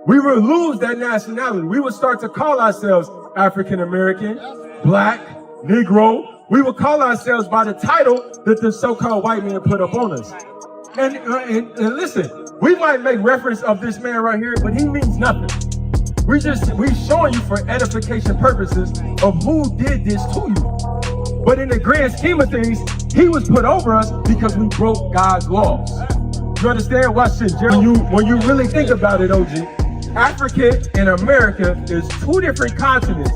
we would lose that nationality. We would start to call ourselves African American, Black, Negro. We would call ourselves by the title that the so-called white man put up on us. And listen, we might make reference of this man right here, but he means nothing. We showing you for edification purposes of who did this to you. But in the grand scheme of things, he was put over us because we broke God's laws. You understand? Watch this, Jerry. When you really think about it, OG, Africa and America is two different continents.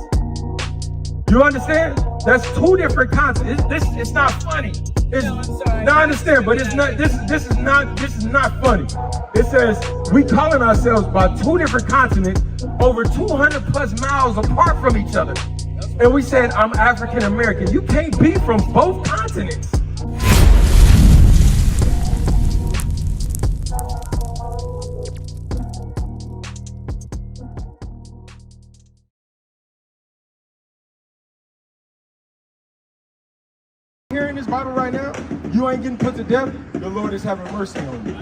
You understand? That's two different continents. It's not funny. No, I understand, but it's not. This is not funny. It says we calling ourselves by two different continents, over 200 plus miles apart from each other, and we said I'm African American. You can't be from both continents. Here in this Bible right now, you ain't getting put to death. The Lord is having mercy on you.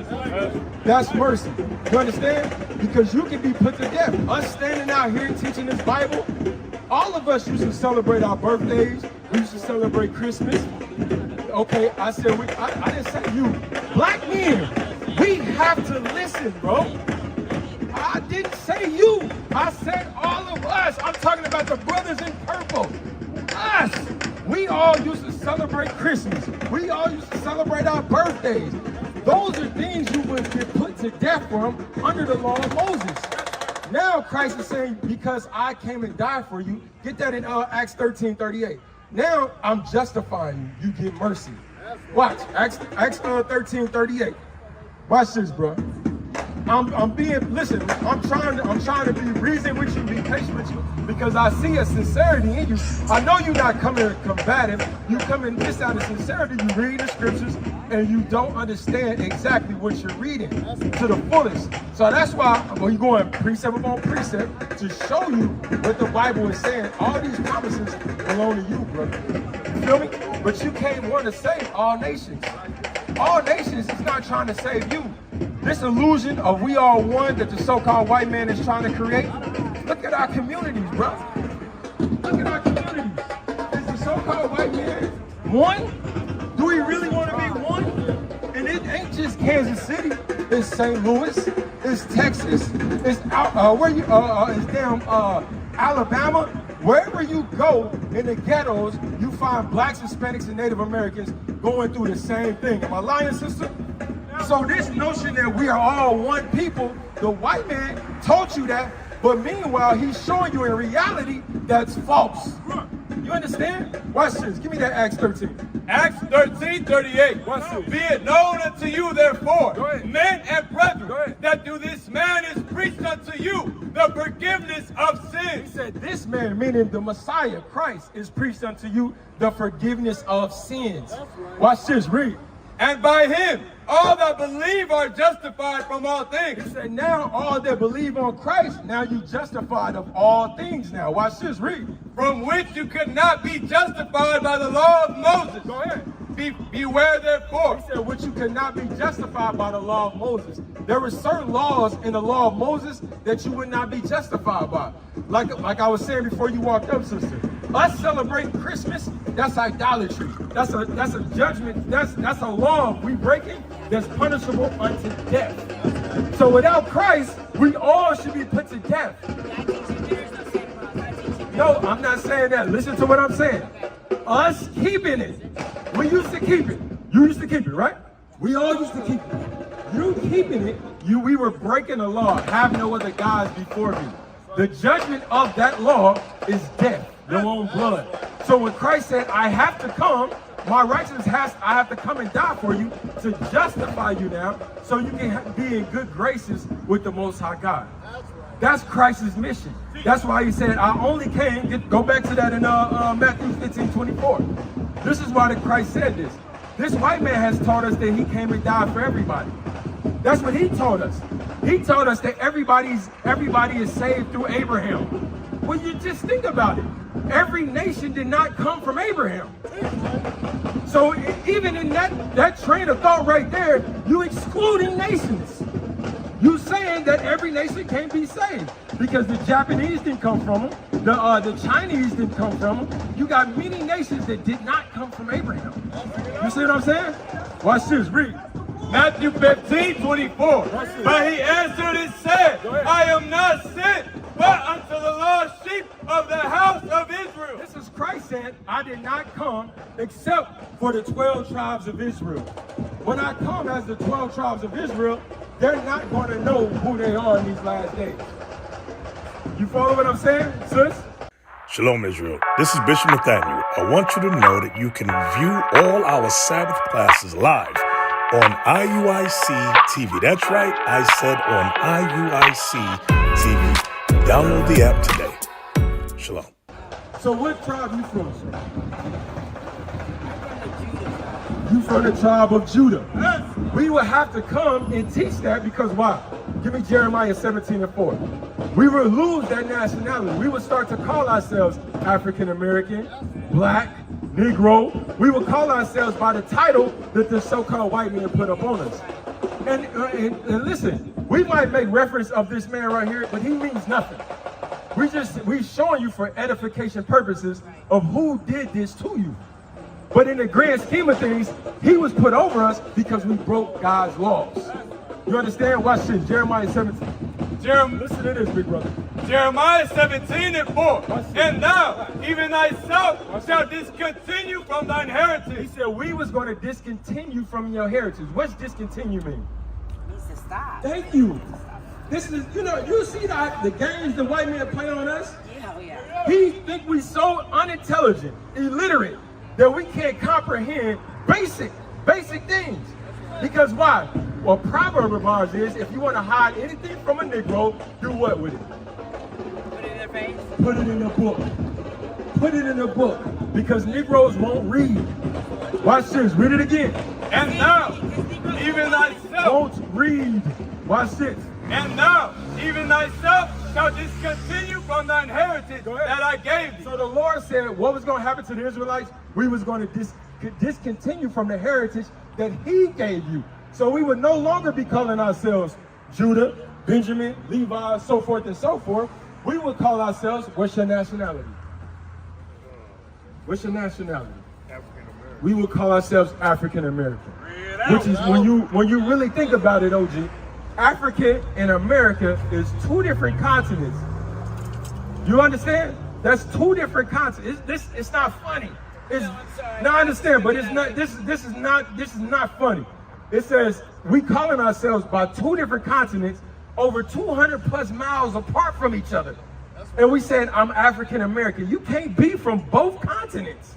That's mercy. You understand? Because you can be put to death. Us standing out here teaching this Bible, all of us used to celebrate our birthdays. We used to celebrate Christmas. Okay, I said I didn't say you. Black men, we have to listen, bro. I didn't say you. I said all of us. I'm talking about the brothers in purple. Us. We all used to celebrate Christmas. We all used to celebrate our birthdays. Those are things you would get put to death from under the law of Moses. Now Christ is saying, because I came and died for you, get that in Acts 13:38. Now I'm justifying you. You get mercy. Watch, Acts 13:38. Watch this, bro. I'm trying to be reason with you, be patient with you, because I see a sincerity in you. I know you're not coming combative. You come in this out of sincerity. You read the scriptures and you don't understand exactly what you're reading to the fullest. So that's why you're going precept upon precept to show you what the Bible is saying. All these promises belong to you, brother. You feel me? But you can't want to save all nations. All nations is not trying to save you. This illusion of we are one that the so-called white man is trying to create. Look at our communities, bro. Look at our communities. Is the so-called white man one? Do we really want to be one? And it ain't just Kansas City. It's St. Louis. It's Texas. It's Alabama. Wherever you go in the ghettos, you find blacks, Hispanics, and Native Americans going through the same thing. Am I lying, sister? So this notion that we are all one people, the white man taught you that, but meanwhile, he's showing you in reality that's false. You understand? Watch this. Give me that Acts 13. Acts 13:38. Watch this. Be it known unto you, therefore, men and brethren, that through this man is preached unto you the forgiveness of sins. He said, this man, meaning the Messiah, Christ, is preached unto you the forgiveness of sins. Watch this. Read. And by him, all that believe are justified from all things. He said, now all that believe on Christ, now you justified of all things now. Watch this, read. From which you could not be justified by the law of Moses. Go ahead. Beware therefore. He said, which you could not be justified by the law of Moses. There were certain laws in the law of Moses that you would not be justified by. Like I was saying before you walked up, sister. Us celebrating Christmas, that's idolatry. That's a judgment. That's a law we breaking that's punishable unto death. So without Christ, we all should be put to death. No, I'm not saying that. Listen to what I'm saying. Us keeping it. We used to keep it. You used to keep it, right? We all used to keep it. You keeping it, we were breaking the law. Have no other gods before me. The judgment of that law is death, your own blood. So when Christ said, I have to come, my righteousness I have to come and die for you to justify you now, so you can be in good graces with the Most High God. That's Christ's mission. That's why he said, I only came, go back to that in Matthew 15:24. This is why Christ said this. This white man has taught us that he came and died for everybody. That's what he taught us. He taught us that everybody is saved through Abraham. Well, you just think about it. Every nation did not come from Abraham. So even in that train of thought right there, you excluding nations. You saying that every nation can't be saved because the Japanese didn't come from them, the Chinese didn't come from them. You got many nations that did not come from Abraham. You see what I'm saying? Watch this, read. Matthew 15:24. But he answered and said, I am not sent but unto the lost sheep of the house of Israel. This is Christ saying, I did not come except for the 12 tribes of Israel. When I come as the 12 tribes of Israel, they're not going to know who they are in these last days. You follow what I'm saying, sis? Shalom, Israel. This is Bishop Nathaniel. I want you to know that you can view all our Sabbath classes live on IUIC TV. That's right, I said on IUIC TV. Download the app today. Shalom. So what tribe you from, sir? You from the tribe of Judah. We will have to come and teach that because why? Give me Jeremiah 17:4. We will lose that nationality. We will start to call ourselves African American, Black, Negro. We will call ourselves by the title that the so-called white man put up on us. And listen, we might make reference of this man right here, but he means nothing. We showing you for edification purposes of who did this to you. But in the grand scheme of things, he was put over us because we broke God's laws. You understand? Watch this, Jeremiah 17. Listen to this, big brother. Jeremiah 17:4. And thou, even thyself, shalt discontinue from thine heritage. He said we was going to discontinue from your heritage. What's discontinue mean? Needs to stop. Thank you. This is, you see the games the white man play on us? Yeah. He think we so unintelligent, illiterate, that we can't comprehend basic things. Because why? Well, proverb of ours is, if you want to hide anything from a Negro, do what with it? Put it in their face. Put it in a book. Put it in a book. Because Negroes won't read. Watch this. Read it again. And thou, even thyself, Won't read. Watch this. and thou, even thyself, shalt discontinue from thine heritage that I gave thee. So the Lord said what was going to happen to the Israelites? We was going to discontinue from the heritage that he gave you. So we would no longer be calling ourselves Judah, Benjamin, Levi, so forth and so forth. We would call ourselves, what's your nationality? What's your nationality? We would call ourselves African American. Which is, when you really think about it, OG, Africa and America is two different continents. You understand? That's two different continents. It's not funny. No, I understand, but it's not. This is not funny. It says we calling ourselves by two different continents, over 200 plus miles apart from each other, and we said I'm African American. You can't be from both continents.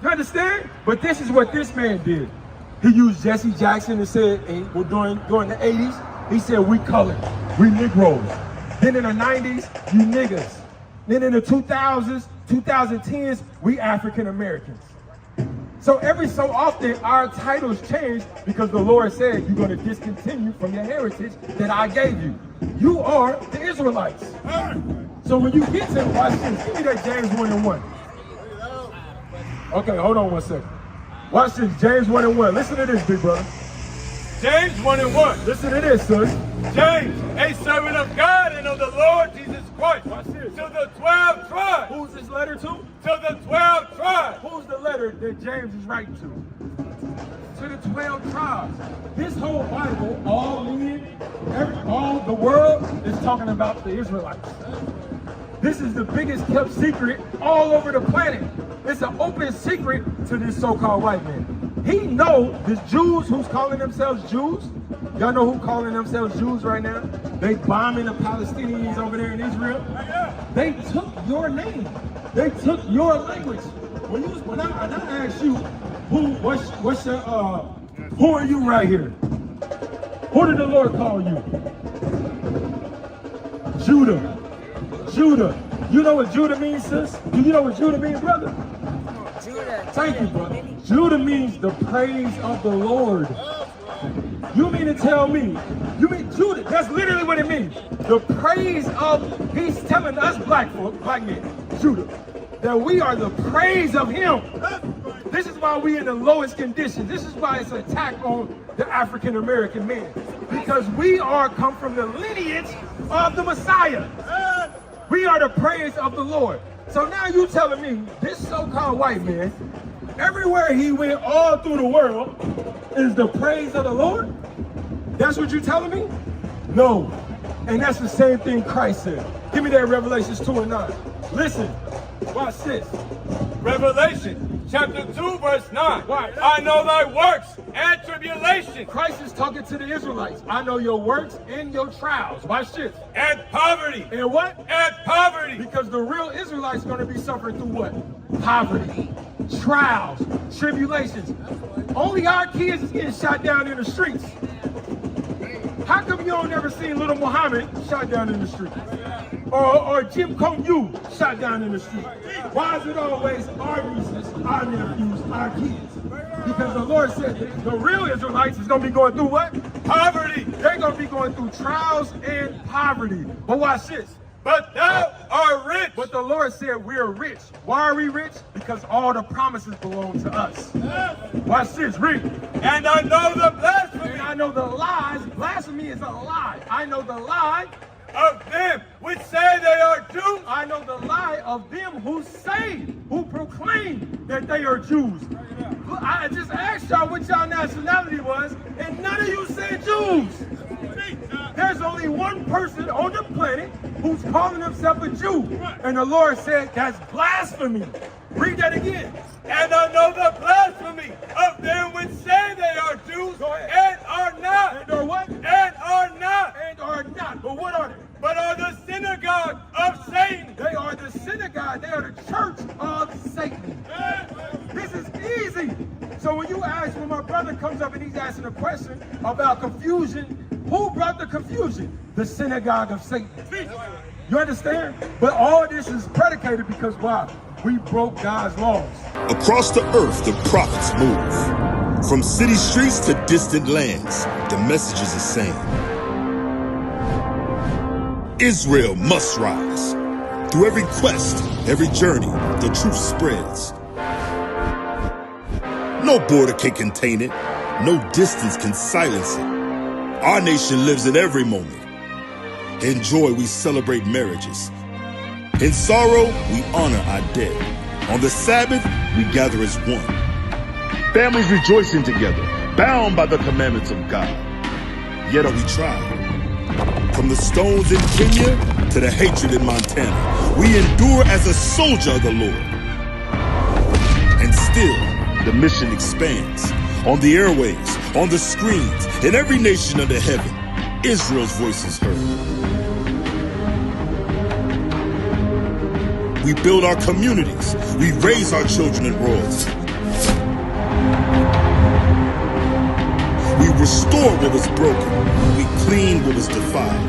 You understand? But this is what this man did. He used Jesse Jackson and said, during the 80s, he said we colored, we Negroes. Then in the 90s, you niggas. Then in the 2000s, 2010s, we African Americans. So every so often, our titles change because the Lord said you're going to discontinue from your heritage that I gave you. You are the Israelites. So when you get to, watch this, give me that James 1:1. Okay, hold on one second. Watch this, James 1:1. Listen to this, big brother. James 1:1. Listen to this, son. James, a servant of God and of the Lord Jesus Christ. Watch this. To the 12 tribes. Who's this letter to? To the 12 tribes. Who's the letter that James is writing to? To the 12 tribes. This whole Bible, all the world is talking about the Israelites. This is the biggest kept secret all over the planet. It's an open secret to this so-called white man. He know the Jews who's calling themselves Jews. Y'all know who calling themselves Jews right now? They bombing the Palestinians over there in Israel. They took your name. They took your language. When I ask you, who are you right here? Who did the Lord call you? Judah. Judah. You know what Judah means, sis? Do you know what Judah means, brother? Judah. Thank you, brother. Judah means the praise of the Lord. You mean to tell me, Judah, that's literally what it means. The praise of, he's telling us black men, Judah, that we are the praise of him. This is why we in the lowest condition. This is why it's an attack on the African American man. because we are come from the lineage of the Messiah. We are the praise of the Lord. So now you telling me this so-called white man, everywhere he went all through the world, is the praise of the Lord? That's what you telling me? No. And that's the same thing Christ said. Give me that Revelations 2:9. Listen, watch this. Revelation chapter 2 verse 9. Why? I know thy works and tribulation Christ is talking to the Israelites. I know your works and your trials. Watch this. and poverty And what? and poverty. Because the real Israelites going to be suffering through what? Poverty, trials, tribulations. Only our kids is getting shot down in the streets. How come you don't ever see little Muhammad shot down in the street? Or Jim Kong-yu shot down in the street? Why is it always our nieces, our nephews, our kids? Because the Lord said that the real Israelites is going to be going through what? Poverty. They're going to be going through trials and poverty. But watch this. But thou art rich. But the Lord said we're rich. Why are we rich? Because all the promises belong to us. Watch this, read. And I know the blasphemy And I know the lies. Blasphemy is a lie. I know the lie. of them which say they are Jews. I know the lie of them who say, who proclaim that they are Jews. Look, I just asked y'all what y'all nationality was, and none of you said Jews. There's only one person on the planet who's calling himself a Jew. And the Lord said, that's blasphemy. Read that again. And I know the blasphemy of them which say they are Jews Go ahead. and are not. And are what? And are not. And are not. But what are they? But are the synagogue of Satan. They are the synagogue. They are the church of Satan. This is easy. So when my brother comes up and he's asking a question about confusion, who brought the confusion? The synagogue of Satan. You understand? But all this is predicated because why? We broke God's laws. Across the earth, the prophets move. From city streets to distant lands, the message is the same. Israel must rise. Through every quest, every journey, the truth spreads. No border can contain it. No distance can silence it. Our nation lives in every moment. In joy, we celebrate marriages. In sorrow, we honor our dead. On the Sabbath, we gather as one. Families rejoicing together, bound by the commandments of God. Yet are we tried. From the stones in Kenya to the hatred in Montana, we endure as a soldier of the Lord. And still, the mission expands. On the airwaves, on the screens, in every nation under heaven, Israel's voice is heard. We build our communities. We raise our children in royalty. We restore what was broken. We clean what was defiled.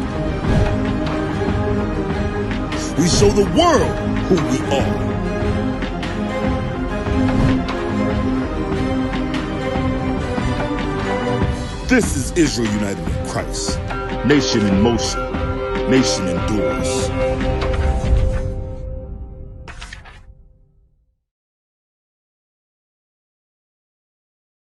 We show the world who we are. This is Israel united in Christ. Nation in motion. Nation endures.